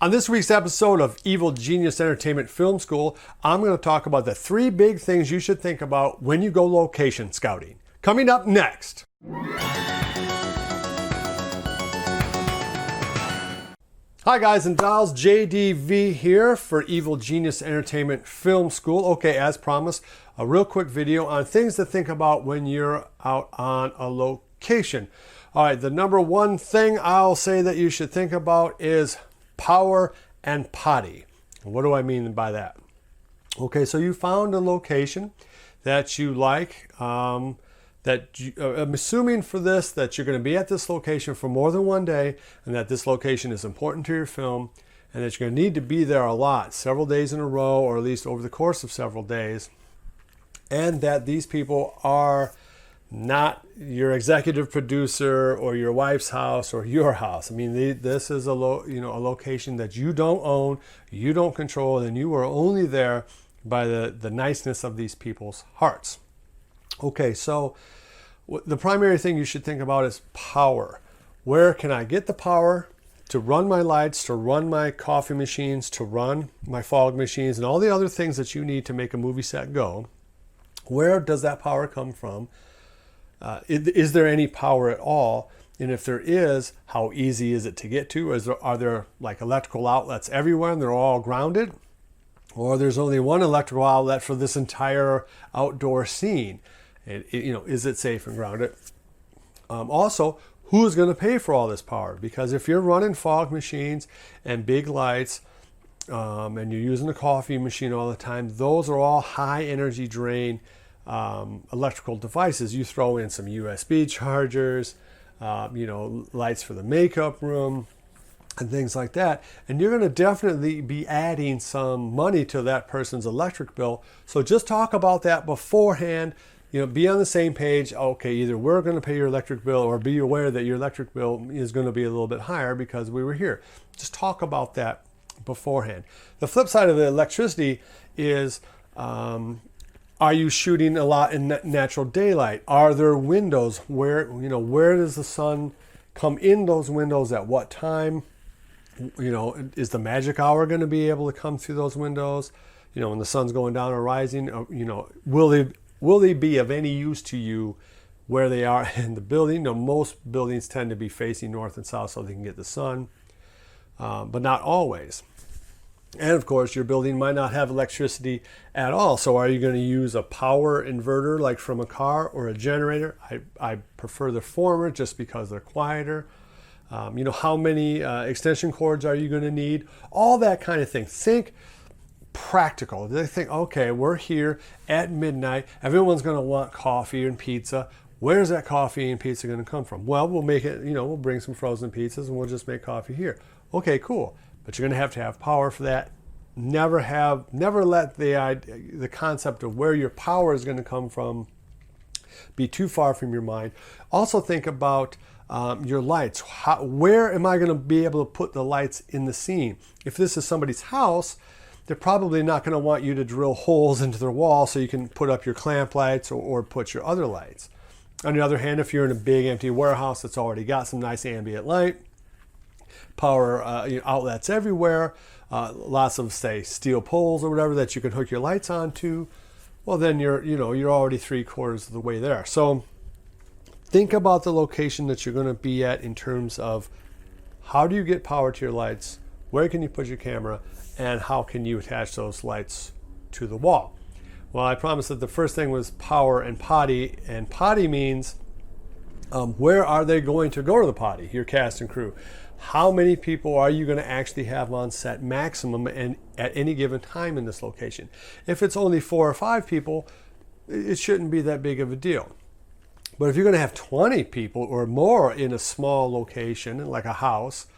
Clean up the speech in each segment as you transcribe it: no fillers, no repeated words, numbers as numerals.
On this week's episode of Evil Genius Entertainment Film School, I'm going to talk about the 3 big things you should think about when you go location scouting. Coming up next. Hi guys and dolls, JDV here for Evil Genius Entertainment Film School. Okay, as promised, a real quick video on things to think about when you're out on a location. All right, the number one thing I'll say that you should think about is power and potty. What do I mean by that? Okay, so you found a location that you like, I'm assuming for this that you're going to be at this location for more than one day, and that this location is important to your film, and that you're going to need to be there a lot, several days in a row, or at least over the course of several days, and that these people are not your executive producer or your wife's house or your house. I mean, this is a location that you don't own, you don't control, and you are only there by the niceness of these people's hearts. Okay, so the primary thing you should think about is power. Where can I get the power to run my lights, to run my coffee machines, to run my fog machines, and all the other things that you need to make a movie set go? Where does that power come from? Is there any power at all? And if there is, how easy is it to get to? Are there like electrical outlets everywhere and they're all grounded? Or there's only one electrical outlet for this entire outdoor scene? Is it safe and grounded? Also, who's going to pay for all this power? Because if you're running fog machines and big lights, and you're using a coffee machine all the time, those are all high energy drain electrical devices. You throw in some USB chargers, lights for the makeup room and things like that, and you're going to definitely be adding some money to that person's electric bill. So just talk about that beforehand. Be on the same page. Okay, either we're going to pay your electric bill, or be aware that your electric bill is going to be a little bit higher because we were here. Just talk about that beforehand. The flip side of the electricity is, are you shooting a lot in natural daylight? Are there windows? Where does the sun come in those windows at what time? Is the magic hour going to be able to come through those windows? When the sun's going down or rising, will they be of any use to you where they are in the building? Most buildings tend to be facing north and south so they can get the sun, but not always. And of course, your building might not have electricity at all. So are you going to use a power inverter like from a car, or a generator? I prefer the former just because they're quieter. How many extension cords are you going to need? All that kind of thing. Think practical. They think, okay, we're here at midnight. Everyone's going to want coffee and pizza. Where's that coffee and pizza going to come from? Well, we'll make it, we'll bring some frozen pizzas and we'll just make coffee here. Okay, cool. But you're going to have power for that. Never let the concept of where your power is going to come from be too far from your mind. Also think about your lights. Where am I going to be able to put the lights in the scene? If this is somebody's house, they're probably not going to want you to drill holes into their wall so you can put up your clamp lights or put your other lights. On the other hand, if you're in a big empty warehouse that's already got some nice ambient light, power outlets everywhere, lots of, say, steel poles or whatever that you can hook your lights onto, well, then you're already 3/4 of the way there. So think about the location that you're going to be at in terms of how do you get power to your lights, where can you put your camera, and how can you attach those lights to the wall. Well, I promised that the first thing was power and potty, and potty means where are they going to go to the potty, your cast and crew? How many people are you going to actually have on set maximum and at any given time in this location? If it's only 4 or 5 people, it shouldn't be that big of a deal. But if you're going to have 20 people or more in a small location, like a house,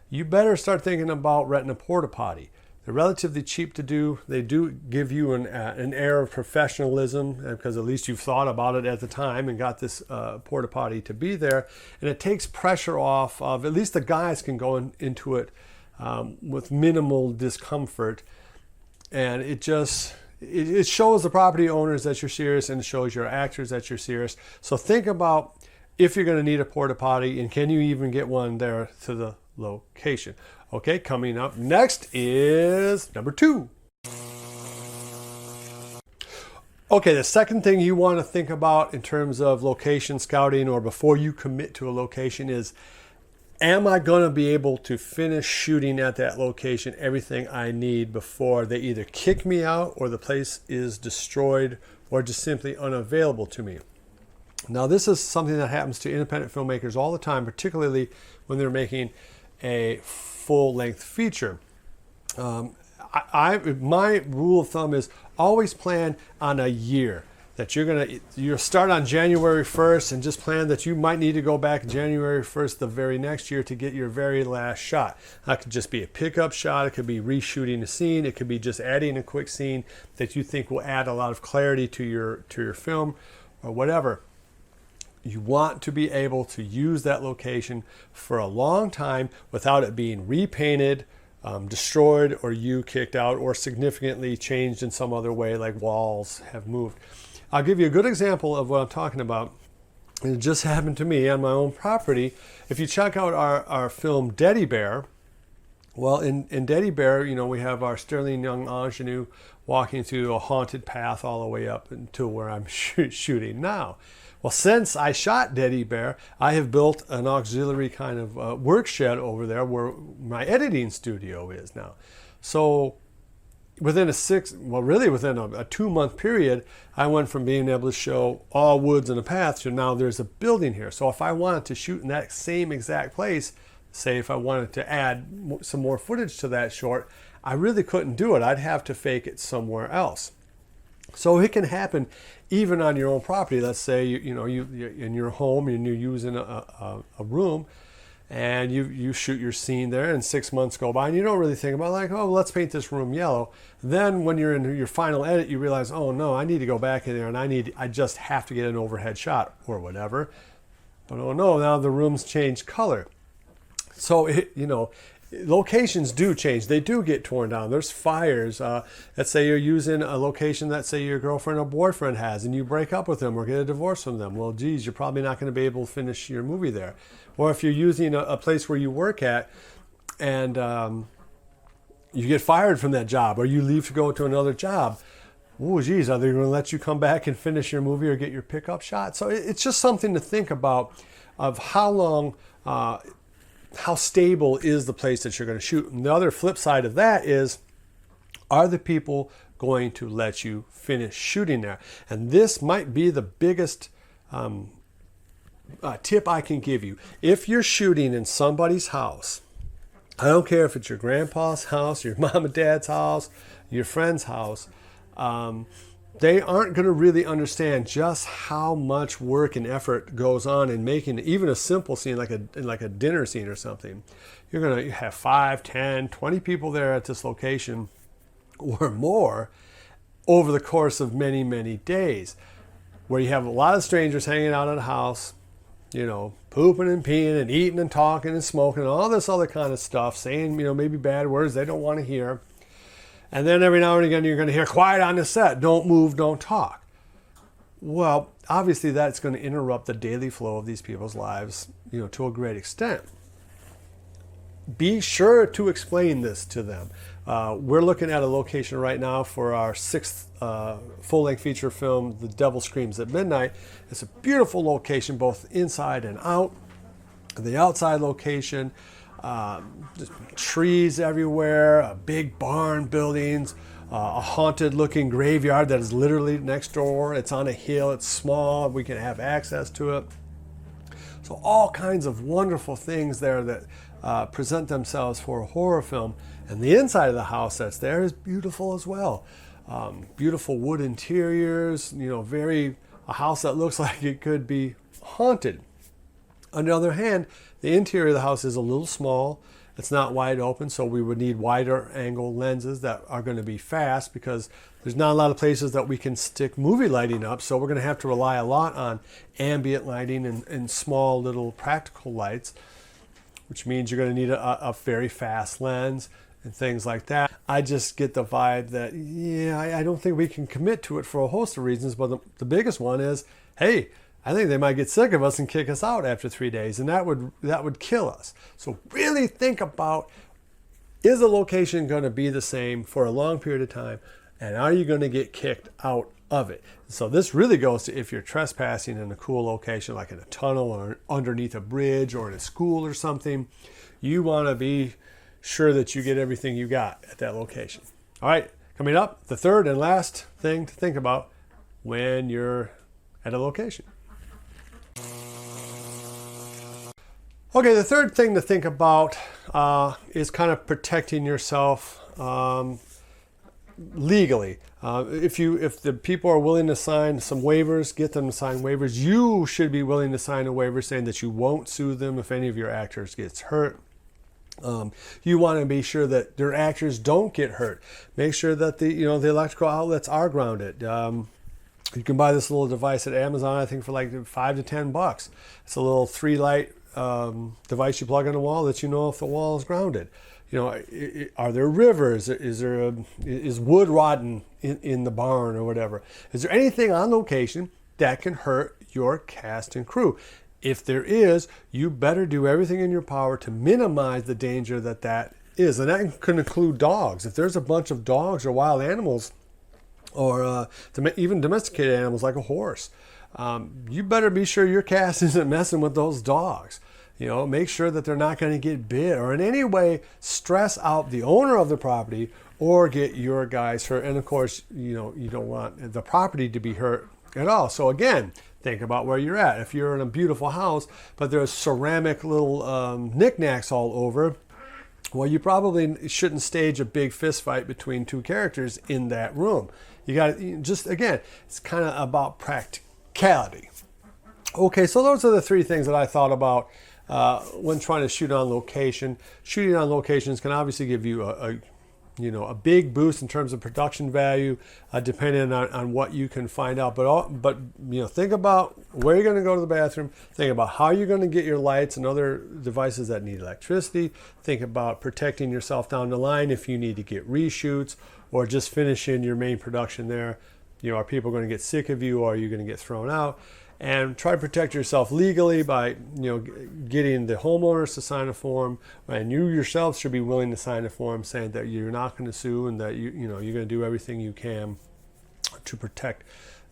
you better start thinking about renting a porta potty. They're relatively cheap to do. They do give you an air of professionalism because at least you've thought about it at the time and got this porta potty to be there. And it takes pressure off of, at least the guys can go into it with minimal discomfort. And it shows the property owners that you're serious, and it shows your actors that you're serious. So think about if you're going to need a porta potty, and can you even get one there to the location. Okay, coming up next is number 2. Okay, the second thing you want to think about in terms of location scouting or before you commit to a location is, am I going to be able to finish shooting at that location everything I need before they either kick me out or the place is destroyed or just simply unavailable to me? Now, this is something that happens to independent filmmakers all the time, particularly when they're making a full-length feature. My rule of thumb is always plan on a year. That you'll start on January 1st and just plan that you might need to go back January 1st the very next year to get your very last shot. That could just be a pickup shot, it could be reshooting a scene, it could be just adding a quick scene that you think will add a lot of clarity to your film or whatever. You want to be able to use that location for a long time without it being repainted, destroyed, or you kicked out, or significantly changed in some other way, like walls have moved. I'll give you a good example of what I'm talking about. It just happened to me on my own property. If you check out our film Teddy Bear, well, in Teddy Bear, we have our Sterling Young ingenue walking through a haunted path all the way up to where I'm shooting now. Well, since I shot Teddy Bear, I have built an auxiliary kind of work shed over there where my editing studio is now. So within within a 2-month period, I went from being able to show all woods and a path to now there's a building here. So if I wanted to shoot in that same exact place, say if I wanted to add some more footage to that short, I really couldn't do it. I'd have to fake it somewhere else. So it can happen even on your own property. Let's say you're in your home and you're using a room, and you shoot your scene there, and 6 months go by and you don't really think about let's paint this room yellow. Then when you're in your final edit, you realize, oh no, I need to go back in there and I just have to get an overhead shot or whatever. But oh no, now the room's changed color. So locations do change. They do get torn down. There's fires. Let's say you're using a location that say your girlfriend or boyfriend has, and you break up with them or get a divorce from them. Well, geez, you're probably not going to be able to finish your movie there. Or if you're using a place where you work at and you get fired from that job, or you leave to go to another job. Oh, geez, are they going to let you come back and finish your movie or get your pickup shot? So it's just something to think about of how long, how stable is the place that you're going to shoot. And the other flip side of that is, are the people going to let you finish shooting there? And this might be the biggest tip I can give you. If you're shooting in somebody's house, I don't care if it's your grandpa's house, your mom and dad's house, your friend's house, they aren't going to really understand just how much work and effort goes on in making even a simple scene like a dinner scene or something. You're going to have 5, 10, 20 people there at this location or more over the course of many, many days, where you have a lot of strangers hanging out at a house, pooping and peeing and eating and talking and smoking and all this other kind of stuff, saying, maybe bad words they don't want to hear. And then every now and again, you're going to hear quiet on the set. Don't move, don't talk. Well, obviously that's going to interrupt the daily flow of these people's lives, to a great extent. Be sure to explain this to them. We're looking at a location right now for our 6th full-length feature film, The Devil Screams at Midnight. It's a beautiful location, both inside and out. The outside location, just trees everywhere, big barn buildings, a haunted looking graveyard that is literally next door. It's on a hill, it's small, we can have access to it. So all kinds of wonderful things there that present themselves for a horror film. And the inside of the house that's there is beautiful as well. Beautiful wood interiors, a house that looks like it could be haunted. On the other hand, the interior of the house is a little small. It's not wide open, so we would need wider angle lenses that are going to be fast, because there's not a lot of places that we can stick movie lighting up, so we're going to have to rely a lot on ambient lighting and small little practical lights, which means you're going to need a very fast lens and things like that. I just get the vibe that, I don't think we can commit to it for a host of reasons, but the biggest one is, hey, I think they might get sick of us and kick us out after 3 days, and that would kill us. So really think about, is the location going to be the same for a long period of time, and are you going to get kicked out of it? So this really goes to if you're trespassing in a cool location like in a tunnel or underneath a bridge or in a school or something. You want to be sure that you get everything you got at that location. All right, coming up, the third and last thing to think about when you're at a location. Okay, the third thing to think about is kind of protecting yourself legally. If the people are willing to sign some waivers, get them to sign waivers. You should be willing to sign a waiver saying that you won't sue them if any of your actors gets hurt. You want to be sure that their actors don't get hurt. Make sure that the electrical outlets are grounded. You can buy this little device at Amazon, I think for like $5 to $10. It's a little 3-light device you plug on the wall that you know if the wall is grounded. Are there rivers? Is wood rotting in the barn or whatever? Is there anything on location that can hurt your cast and crew? If there is, you better do everything in your power to minimize the danger that is. And that can include dogs. If there's a bunch of dogs or wild animals, or even domesticated animals like a horse, you better be sure your cast isn't messing with those dogs. Make sure that they're not going to get bit or in any way stress out the owner of the property or get your guys hurt. And of course, you don't want the property to be hurt at all. So again, think about where you're at. If you're in a beautiful house, but there's ceramic little knickknacks all over, well, you probably shouldn't stage a big fist fight between two characters in that room. You got to again, it's kind of about practicality. Okay, so those are the three things that I thought about when trying to shoot on location. Shooting on locations can obviously give you a big boost in terms of production value, depending on what you can find out. But think about where you're going to go to the bathroom. Think about how you're going to get your lights and other devices that need electricity. Think about protecting yourself down the line if you need to get reshoots or just finish in your main production there. Are people going to get sick of you, or are you going to get thrown out? And try to protect yourself legally by getting the homeowners to sign a form, and you yourself should be willing to sign a form saying that you're not going to sue and that you're going to do everything you can to protect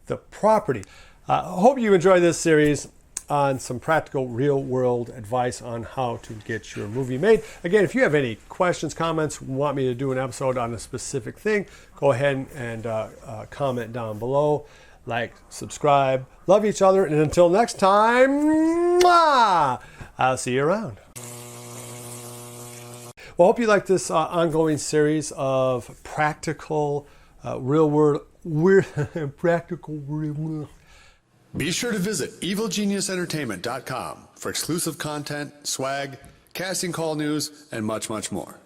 the property. I hope you enjoy this series on some practical real-world advice on how to get your movie made. Again, if you have any questions, comments, want me to do an episode on a specific thing, go ahead and comment down below. Like, subscribe, love each other, and until next time, I'll see you around. Well, I hope you like this ongoing series of practical, practical. Be sure to visit evilgeniusentertainment.com for exclusive content, swag, casting call news, and much, much more.